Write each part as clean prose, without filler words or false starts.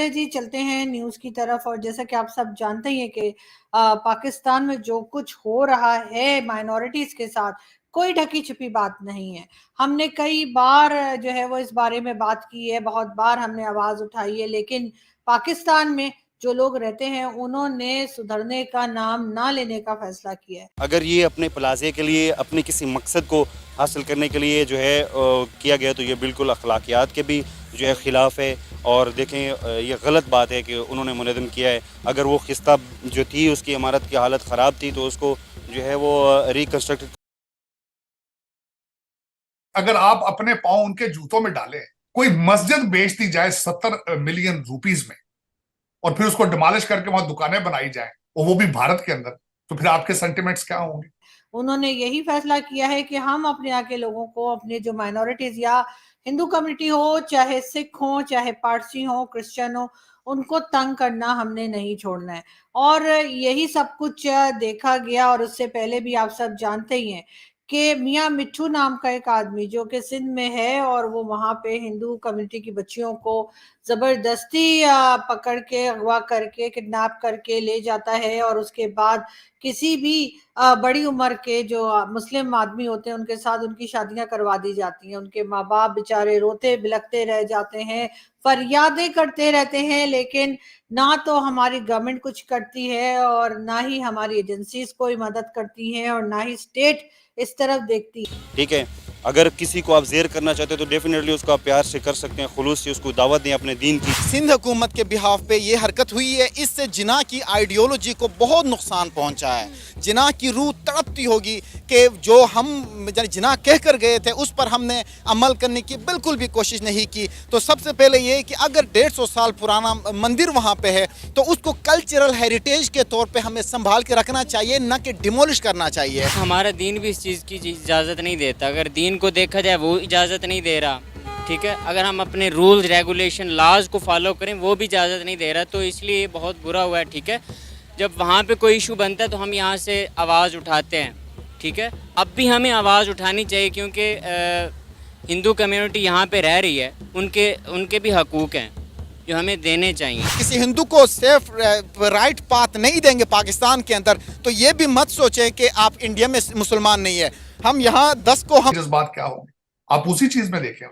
चले जी, चलते हैं न्यूज़ की तरफ। और जैसा कि आप सब जानते ही हैं कि पाकिस्तान में जो कुछ हो रहा है माइनॉरिटीज़ के साथ, कोई ढकी-छुपी बात नहीं है। हमने कई बार जो है वो इस बारे में बात की है, बहुत बार हमने आवाज़ उठाई है, लेकिन पाकिस्तान में जो लोग रहते हैं उन्होंने सुधरने का नाम ना लेने का फैसला किया है। अगर ये अपने प्लाज़े के लिए, अपने किसी मकसद को हासिल करने के लिए जो है किया गया, तो ये बिल्कुल अखलाकियात के भी जो है ख़िलाफ़ है। और देखें, ये गलत बात है कि उन्होंने मुनज़्ज़म किया है। अगर वो खिस्ता जो थी उसकी इमारत की हालत ख़राब थी तो उसको जो है वो रिकंस्ट्रक्ट। अगर आप अपने पांव उनके जूतों में डालें, कोई मस्जिद बेच दी जाए 70 मिलियन रुपीस में, और फिर उसको डिमोलिश करके वहां दुकानें बनाई जाए, और वो भी भारत के अंदर, तो फिर आपके सेंटिमेंट्स क्या होंगे? उन्होंने यही फैसला किया है कि हम अपने यहाँ के लोगों को, अपने जो माइनॉरिटीज या हिंदू कम्युनिटी हो, चाहे सिख हो, चाहे पारसी हो, क्रिश्चियन हो, उनको तंग करना हमने नहीं छोड़ना है। और यही सब कुछ देखा गया। और उससे पहले भी आप सब जानते ही हैं कि मियाँ मिट्ठू नाम का एक आदमी जो कि सिंध में है, और वो वहां पे हिंदू कम्युनिटी की बच्चियों को जबरदस्ती पकड़ के, अगवा करके, किडनैप करके ले जाता है। और उसके बाद किसी भी बड़ी उम्र के जो मुस्लिम आदमी होते हैं उनके साथ उनकी शादियां करवा दी जाती हैं। उनके माँ बाप बेचारे रोते बिलखते रह जाते हैं, फरियादें करते रहते हैं, लेकिन ना तो हमारी गवर्नमेंट कुछ करती है, और ना ही हमारी एजेंसीज कोई मदद करती हैं, और ना ही स्टेट इस तरफ देखती है। ठीक है, अगर किसी को आप ज़ेर करना चाहते हो तो डेफिनेटली उसको आप प्यार से कर सकते हैं, खुलूस से उसको दावत दें अपने दीन की। सिंध हुकूमत के बिहाफ पे ये हरकत हुई है, इससे जिना की आइडियोलॉजी को बहुत नुकसान पहुंचा है। जिना की रूह तड़पती होगी कि जो हम जिना कह कर गए थे उस पर हमने अमल करने की बिल्कुल भी कोशिश नहीं की। तो सबसे पहले ये कि अगर 150 साल पुराना मंदिर वहाँ पे है तो उसको कल्चरल हेरिटेज के तौर पे हमें संभाल के रखना चाहिए, न कि डिमोलिश करना चाहिए। हमारा दीन भी इस चीज़ की इजाज़त नहीं देता। अगर दीन को देखा जाए वो इजाज़त नहीं दे रहा, ठीक है। अगर हम अपने रूल्स रेगुलेशन लॉज को फॉलो करें वो भी इजाज़त नहीं दे रहा, तो इसलिए बहुत बुरा हुआ है, ठीक है। जब वहाँ पे कोई इशू बनता है तो हम यहाँ से आवाज़ उठाते हैं, ठीक है। अब भी हमें आवाज़ उठानी चाहिए क्योंकि हिंदू कम्युनिटी यहाँ पे रह रही है, उनके भी हकूक़ हैं जो हमें देने चाहिए। किसी हिंदू को सेफ राइट पाथ नहीं देंगे पाकिस्तान के अंदर, तो ये भी मत सोचें कि आप इंडिया में मुसलमान नहीं है। हम यहाँ 10 को हम जज्बात क्या होंगे आप उसी चीज में देखें।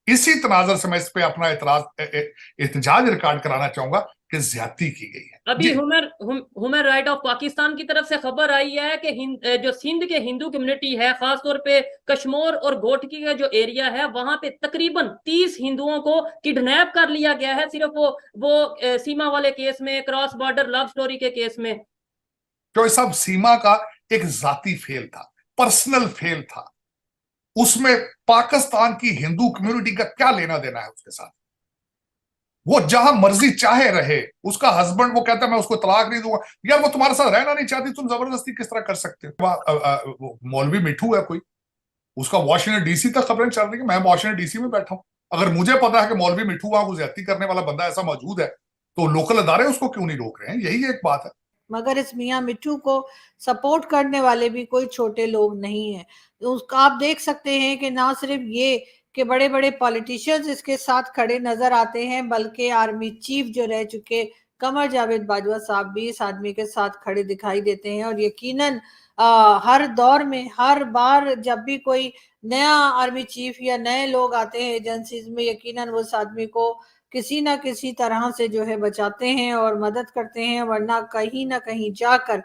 इसी तनाजर से मैं इस पे अपना एहतजाज रिकॉर्ड कराना चाहूंगा कि ज्यादती की गई है। अभी ह्यूमन राइट ऑफ पाकिस्तान की तरफ से खबर आई है कि जो सिंध के हिंदू कम्युनिटी है, खासतौर पे कश्मीर और घोटकी का जो एरिया है, वहां पे तकरीबन 30 हिंदुओं को किडनैप कर लिया गया है, सिर्फ वो सीमा वाले केस में, क्रॉस बॉर्डर लव स्टोरी के केस में। तो सब सीमा का एक जाती फेल था, पर्सनल फेल था। उसमें पाकिस्तान की हिंदू कम्युनिटी का क्या लेना देना है उसके साथ? वो जहां मर्जी चाहे रहे, उसका हस्बैंड वो कहता है मैं उसको तलाक नहीं दूंगा। यार वो तुम्हारे साथ रहना नहीं चाहती, तुम जबरदस्ती किस तरह कर सकते हो? मौलवी मिठू है कोई, उसका वॉशिंगटन डीसी तक खबरें चल रही है, मैं वॉशिंगटन डीसी में बैठा हूं। अगर मुझे पता है कि मौलवी मिठू वहां को ज्यादती करने वाला बंदा ऐसा मौजूद है, तो लोकल अदारे उसको क्यों नहीं रोक रहे हैं? यही एक बात है। मगर इस मियाँ मिट्ठू को सपोर्ट करने वाले भी कोई छोटे लोग नहीं है। तो उसका आप देख सकते हैं कि ना सिर्फ ये कि बड़े बड़े पॉलिटिशियंस इसके साथ खड़े नजर आते हैं, बल्कि आर्मी चीफ जो रह चुके कमर जावेद बाजवा साहब भी इस आदमी के साथ खड़े दिखाई देते हैं। और यकीनन हर दौर में, हर बार जब भी कोई नया आर्मी चीफ या नए लोग आते हैं एजेंसीज में, यकीनन वो उस आदमी को किसी ना किसी तरह से जो है बचाते हैं और मदद करते हैं, वरना कहीं ना कहीं जाकर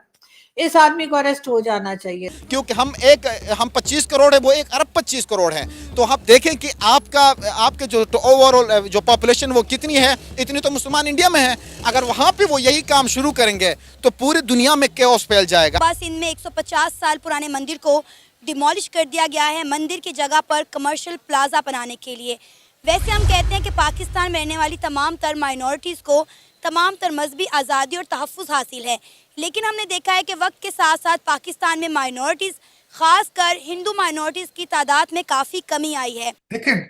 इस आदमी को अरेस्ट हो जाना चाहिए। क्योंकि हम 25 करोड़ है, वो 1 अरब 25 करोड़ है। तो आप देखें कि आपके जो ओवरऑल जो पॉपुलेशन वो कितनी है, इतनी तो मुसलमान इंडिया में है। अगर वहाँ पे वो यही काम शुरू करेंगे तो पूरी दुनिया में कैओस फैल जाएगा। बस इनमें 150 साल पुराने मंदिर को डिमोलिश कर दिया गया है, मंदिर की जगह पर कमर्शियल प्लाजा बनाने के लिए। वैसे हम कहते हैं कि पाकिस्तान में रहने वाली तमाम तर माइनॉरिटीज़ को तमाम तर मजहबी आज़ादी और तहफ़्फ़ुज़ हासिल है, लेकिन हमने देखा है कि वक्त के साथ साथ पाकिस्तान में माइनॉरिटीज़, खासकर हिंदू माइनॉरिटीज़ की तादाद में काफ़ी कमी आई है। लेकिन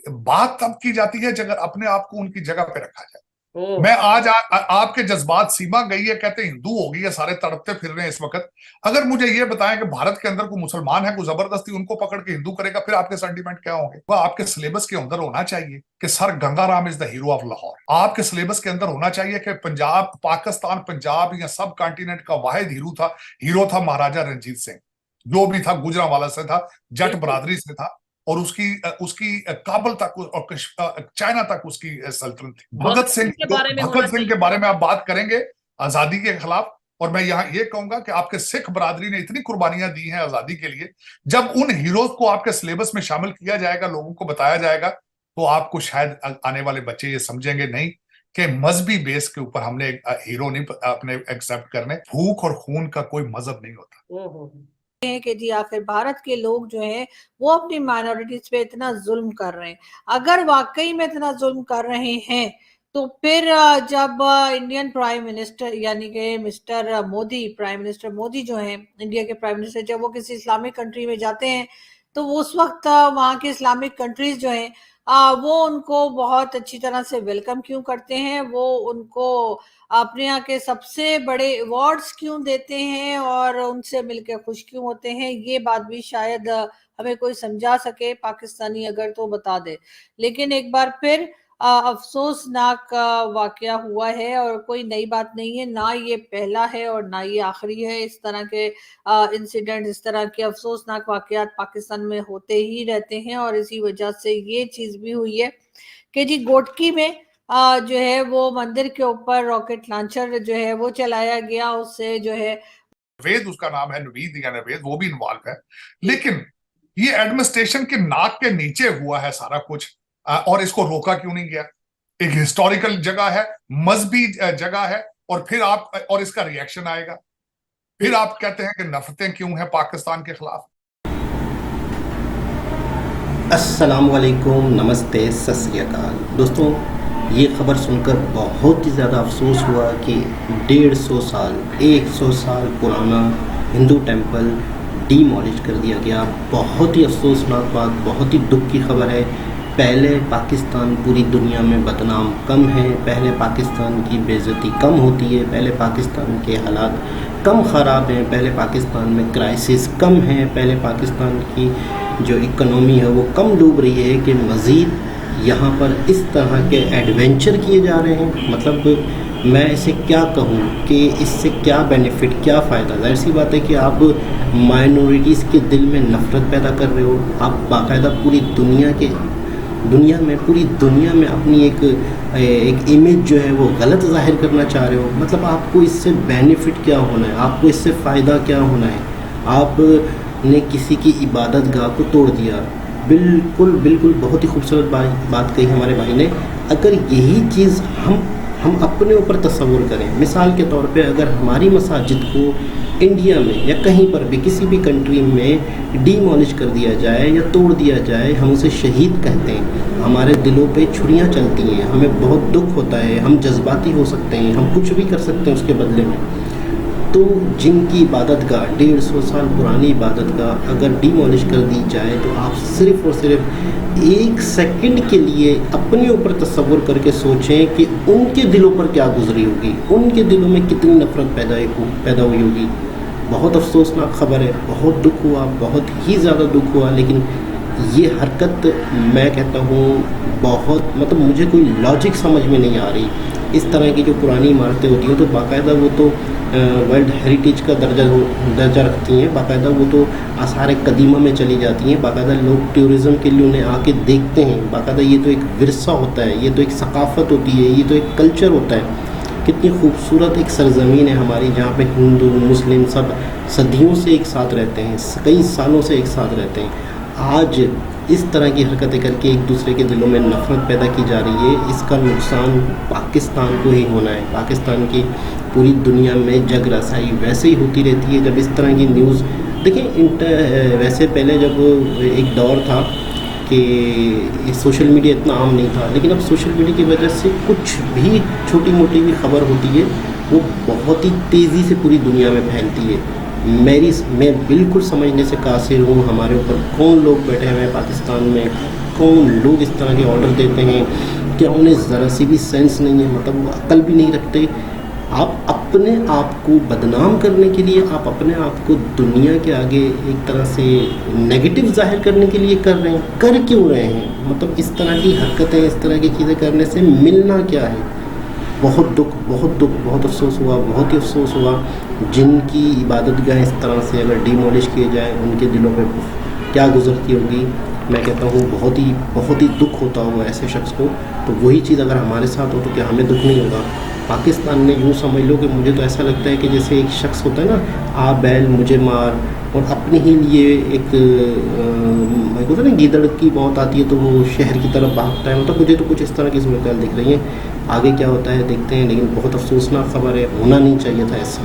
बात तब की जाती है जब अपने आप को उनकी जगह पे रखा जाए। ओ, मैं आज आपके जज्बात, सीमा गई है, कहते हैं हिंदू हो गई है, सारे तड़पते फिर रहे हैं इस वक्त। अगर मुझे ये बताएं कि भारत के अंदर कोई मुसलमान है, कोई जबरदस्ती उनको पकड़ के हिंदू करेगा, फिर आपके सेंटीमेंट क्या होंगे? वह आपके सिलेबस के अंदर होना चाहिए कि sir Gangaram is the hero of Lahore. आपके सिलेबस के अंदर होना चाहिए कि पंजाब, पाकिस्तान, पंजाब या सब कॉन्टिनेंट का वाहिद हीरो था महाराजा रंजीत सिंह, जो भी था गुजरांवाला से था, जट बरादरी से था, और उसकी काबुल तक और चाइना तक उसकी सल्तनत थी। भगत सिंह के बारे में आप बात करेंगे आजादी के खिलाफ, और मैं यहाँ ये कहूंगा कि आपके सिख बरादरी ने इतनी कुर्बानियां दी हैं आजादी के लिए। जब उन हीरोज को आपके सिलेबस में शामिल किया जाएगा, लोगों को बताया जाएगा, तो आपको शायद आने वाले बच्चे ये समझेंगे नहीं कि मजहबी बेस के ऊपर हमने हीरो नहीं अपने एक्सेप्ट करने। भूख और खून का कोई मजहब नहीं होता है कि जी आखिर भारत के लोग जो हैं वो अपनी माइनॉरिटीज पे इतना जुल्म कर रहे हैं। अगर वाकई में इतना जुल्म कर रहे हैं तो फिर जब इंडियन प्राइम मिनिस्टर यानी कि mister Modi, prime minister Modi जो हैं इंडिया के प्राइम मिनिस्टर, जब वो किसी इस्लामिक कंट्री में जाते हैं तो उस वक्त वहाँ के इस्लामिक कंट्रीज जो हैं वो उनको बहुत अच्छी तरह से वेलकम क्यों करते हैं, वो उनको अपने यहाँ के सबसे बड़े अवार्ड्स क्यों देते हैं और उनसे मिलकर खुश क्यों होते हैं, ये बात भी शायद हमें कोई समझा सके पाकिस्तानी अगर तो बता दे। लेकिन एक बार फिर अफसोसनाक वाकया हुआ है और कोई नई बात नहीं है, ना ये पहला है और ना ये आखिरी है। इस तरह के इंसिडेंट, इस तरह के अफसोसनाक वाकयात पाकिस्तान में होते ही रहते हैं और इसी वजह से ये चीज भी हुई है कि जी गोटकी में जो है वो मंदिर के ऊपर रॉकेट लॉन्चर जो है वो चलाया गया, उससे जो है वेद, उसका नाम है नवीद या नवेद, वो भी इन्वॉल्व है। लेकिन ये एडमिनिस्ट्रेशन के नाक के नीचे हुआ है सारा कुछ, और इसको रोका क्यों नहीं गया? एक हिस्टोरिकल जगह है, मजहबी जगह है, और फिर आप और इसका रिएक्शन आएगा, फिर आप कहते हैं कि नफरतें क्यों हैं पाकिस्तान के खिलाफ। अस्सलाम वालेकुम, नमस्ते, सत श्री अकाल। दोस्तों, ये खबर सुनकर बहुत ही ज़्यादा अफसोस हुआ कि 150 साल पुराना हिंदू टेंपल डीमोलिश कर दिया गया। बहुत ही अफसोसनाक बात, बहुत ही दुख की खबर है। पहले पाकिस्तान पूरी दुनिया में बदनाम कम है, पहले पाकिस्तान की बेइज्जती कम होती है, पहले पाकिस्तान के हालात कम ख़राब हैं, पहले पाकिस्तान में क्राइसिस कम है, पहले पाकिस्तान की जो इकनॉमी है वो कम डूब रही है कि मज़ीद यहाँ पर इस तरह के एडवेंचर किए जा रहे हैं। मतलब मैं इसे क्या कहूँ कि इससे क्या बेनिफिट, क्या फ़ायदा। जाहिर सी बात है कि आप माइनॉरिटीज़ के दिल में नफ़रत पैदा कर रहे हो, आप बाकायदा पूरी दुनिया में अपनी एक इमेज जो है वो गलत ज़ाहिर करना चाह रहे हो। मतलब आपको इससे बेनिफिट क्या होना है, आपको इससे फ़ायदा क्या होना है? आपने किसी की इबादत गाह को तोड़ दिया। बिल्कुल बहुत ही खूबसूरत बात कही हमारे भाई ने। अगर यही चीज़ हम अपने ऊपर तस्वुर करें, मिसाल के तौर पे अगर हमारी मसाजिद को इंडिया में या कहीं पर भी किसी भी कंट्री में डीमोलिश कर दिया जाए या तोड़ दिया जाए, हम उसे शहीद कहते हैं, हमारे दिलों पे छुरियां चलती हैं, हमें बहुत दुख होता है, हम जज्बाती हो सकते हैं, हम कुछ भी कर सकते हैं उसके बदले में। तो जिनकी इबादत का 150 साल पुरानी इबादत का अगर डीमोलिश कर दी जाए तो आप सिर्फ़ और सिर्फ 1 सेकंड के लिए अपने ऊपर तस्वुर करके सोचें कि उनके दिलों पर क्या गुजरी होगी, उनके दिलों में कितनी नफ़रत पैदा हुई होगी। बहुत अफसोसनाक खबर है, बहुत दुख हुआ, बहुत ही ज़्यादा दुख हुआ। लेकिन ये हरकत मैं कहता हूँ बहुत, मतलब मुझे कोई लॉजिक समझ में नहीं आ रही। इस तरह की जो पुरानी इमारतें होती हैं तो बाकायदा वो तो वर्ल्ड हेरिटेज का दर्जा रखती हैं, बाकायदा वो तो आसार कदीमा में चली जाती हैं, बाकायदा लोग टूरिज़्म के लिए उन्हें आके देखते हैं, बाकायदा ये तो एक विरसा होता है, ये तो एक सकाफ़त होती है, ये तो एक कल्चर होता है। कितनी खूबसूरत एक सरज़मीन है हमारी जहाँ पे हिंदू मुस्लिम सब सदियों से एक साथ रहते हैं, कई सालों से एक साथ रहते हैं। आज इस तरह की हरकतें करके एक दूसरे के दिलों में नफ़रत पैदा की जा रही है। इसका नुकसान पाकिस्तान को ही होना है। पाकिस्तान की पूरी दुनिया में जग रसाई वैसे ही होती रहती है जब इस तरह की न्यूज़ देखिए। वैसे पहले जब एक दौर था कि सोशल मीडिया इतना आम नहीं था, लेकिन अब सोशल मीडिया की वजह से कुछ भी छोटी मोटी भी खबर होती है वो बहुत ही तेज़ी से पूरी दुनिया में फैलती है। मैं बिल्कुल समझने से कासिर हूँ हमारे ऊपर कौन लोग बैठे हुए हैं पाकिस्तान में, कौन लोग इस तरह के ऑर्डर देते हैं क्या उन्हें ज़रा सी भी सेंस नहीं है, मतलब वो अक्ल भी नहीं रखते। आप अपने आप को बदनाम करने के लिए, आप अपने आप को दुनिया के आगे एक तरह से नेगेटिव जाहिर करने के लिए कर रहे हैं। कर क्यों रहे हैं? मतलब इस तरह की हरकतें, इस तरह की चीज़ें करने से मिलना क्या है? बहुत दुख, बहुत अफसोस हुआ, बहुत ही अफसोस हुआ। जिनकी इबादतगाह इस तरह से अगर डिमोलिश किए जाए, उनके दिलों पे क्या गुजरती होगी। मैं कहता हूँ बहुत ही दुख होता होगा ऐसे शख्स को। तो वही चीज़ अगर हमारे साथ हो तो क्या हमें दुख नहीं होगा? पाकिस्तान ने यूँ समझ लो कि मुझे तो ऐसा लगता है कि जैसे एक शख्स होता है ना, आ बैल मुझे मार, और अपने ही लिए एक होता है ना, गीदड़ की मौत आती है तो वो शहर की तरफ भागता है। मतलब मुझे तो कुछ इस तरह की सूरत दिख रही है। आगे क्या होता है देखते हैं, लेकिन बहुत अफसोसनाक खबर है, होना नहीं चाहिए था ऐसा।